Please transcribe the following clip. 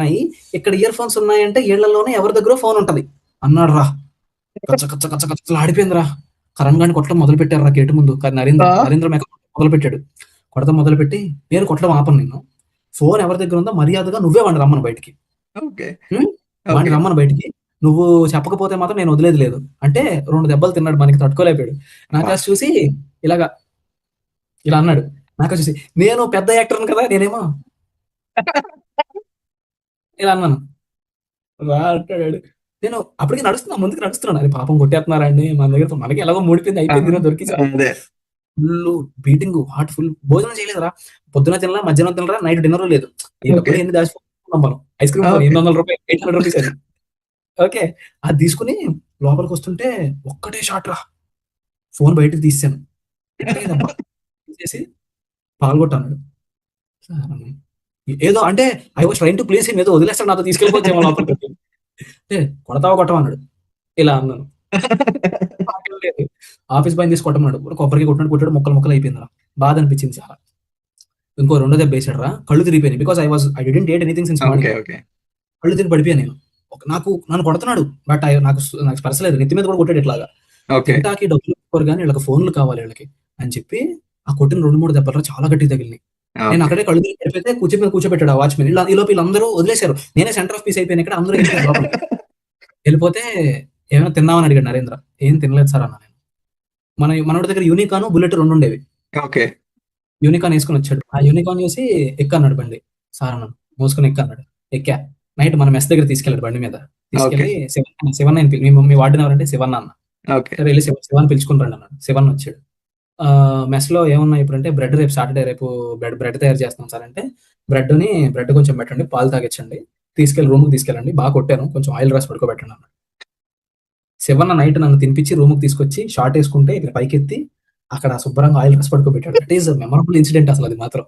ఉన్నాయి. ఇక్కడ ear phones ఉన్నాయంటే ఈళ్లలోనే ఎవరి దగ్గరో ఫోన్ ఉంటది అన్నాడు రా. కచ్చ కచ్చ కచ్చ కచ్చ ఆడిపోయిందిరా. కరణ్ గాని కొట్టడం మొదలు పెట్టారు రా గేటు ముందు. నరేంద్ర మెక మొదలు పెట్టాడు. కొడతా మొదలు పెట్టి నేను కొట్టడం ఆపను నిన్ను. ఫోన్ ఎవరి దగ్గర ఉందో మర్యాదగా నువ్వే వాడిని రమ్మను బయటికి. వాడిని రమ్మను బయటికి. నువ్వు చెప్పకపోతే మాత్రం నేను వదిలేదు లేదు అంటే 2 దెబ్బలు తిన్నాడు. మనకి తట్టుకోలేకపోయాడు. నాకాసి చూసి ఇలా అన్నాడు. నాకాసి చూసి నేను పెద్ద యాక్టర్ని కదా నేనేమో ఇలా అన్నాను. రా అంటాడు. నేను అప్పటికి ముందుకు నడుస్తున్నాను. అది పాపం కొట్టేస్తున్నారా అండి మన దగ్గర, మనకి ఎలాగో మూడిపోయింది అయిపోయింది దొరికింది. Full beating, heart full. భోజనం చేయలేదురా, పొద్దున తినలా, మధ్యాహ్నం తినరా, నైట్ డిన్నర్ లేదు. ఎన్ని దాచిపోతున్నాం మనం. ఐస్ క్రీమ్ 800 రూపాయలు 800 రూపీస్ అది. ఓకే, అది తీసుకుని లోపలికి వస్తుంటే ఒక్కటే షాట్ రా. ఫోన్ బయటకు తీసాను. తీసేసి పాల్గొట్టాను. ఏదో అంటే I was trying to place him, ఏదో వదిలేస్తాడు నాతో తీసుకెళ్ళిపోవచ్చేమో లోపలికి. అంటే కొడతావా కొట్టమన్నాడు. ఇలా అన్నాను. ఆఫీస్ బాయ్ తీసి కొట్టమన్నాడు. కొబ్బరికి కొట్టాడు, ముక్కలు అయిపోయిందిరా. బాధ అనిపించింది చాలా. ఇంకో 2వ దెబ్బ వేసాడు రా. కళ్ళు తిరిగిపోయినాయి. Because I didn't eat anything since morning. కళ్ళు తిరిగి పడిపోయాను నేను. నన్ను కొడుతున్నాడు బట్ నాకు స్పర్శ లేదు. నెత్తి మీద కూడా కొట్టాడు ఇట్లాగా. తింటాకి డబ్బులు ఇవ్వరు కానీ వీళ్ళకి ఫోన్లు కావాలి వీళ్ళకి అని చెప్పి ఆ కొట్టిన 2-3 దెబ్బలు చాలా గట్టిగా తగిలినాయి. నేను అక్కడే కళ్ళు తిరిగి పడిపోతే కూర్చోబెట్టాడు ఆ వాచ్మెన్. ఈ లోపు వీళ్ళందరూ వదిలేశారు. నేనే సెంటర్ ఆఫ్ పీస్ అయిపోయాను. ఇక్కడ అందరూ వెళ్ళిపోతే ఏమైనా తిన్నామని అడిగాడు నరేంద్ర. ఏం తినలేదు సార్ అన్న నేను. మనోడి దగ్గర యూనికాన్, బుల్లెట్ 2 ఉండేవి. యూనికాన్ వేసుకుని వచ్చాడు. ఆ యూనికాన్ చూసి ఎక్కన్నాడు బండి. సార్ అన్నాను. మోసుకుని ఎక్కన్నాడు. ఎక్కా. నైట్ మన మెస్ దగ్గర తీసుకెళ్ళాడు బండి మీద. తీసుకెళ్ళి శివన్ మీ వార్డెన్ ఎవరంటే శివన్ అన్న. వెళ్ళి శివన్ పిలుచుకుని రండి అన్నాడు. శివన్ వచ్చాడు. మెస్ లో ఏమున్నాయి ఇప్పుడు అంటే బ్రెడ్, రేపు సాటర్డే, రేపు బ్రెడ్ తయారు చేస్తాం సార్ అంటే బ్రెడ్ కొంచెం పెట్టండి, పాలు తాగించండి, తీసుకెళ్ళి రూమ్కి తీసుకెళ్ళండి, బాగా కొట్టాను, కొంచెం ఆయిల్ రాసి పడుకోబెట్టండి అన్నాడు. శివన్న నైట్ నన్ను తినిపించి రూమ్కి తీసుకొచ్చి షార్ట్ వేసుకుంటే ఇక్కడ పైకెత్తి అక్కడ శుభ్రంగా ఆయిల్ రాసి పడుకోబెట్టాడు. దట్ ఈస్ మెమరబుల్ ఇన్సిడెంట్ అసలు అది మాత్రం.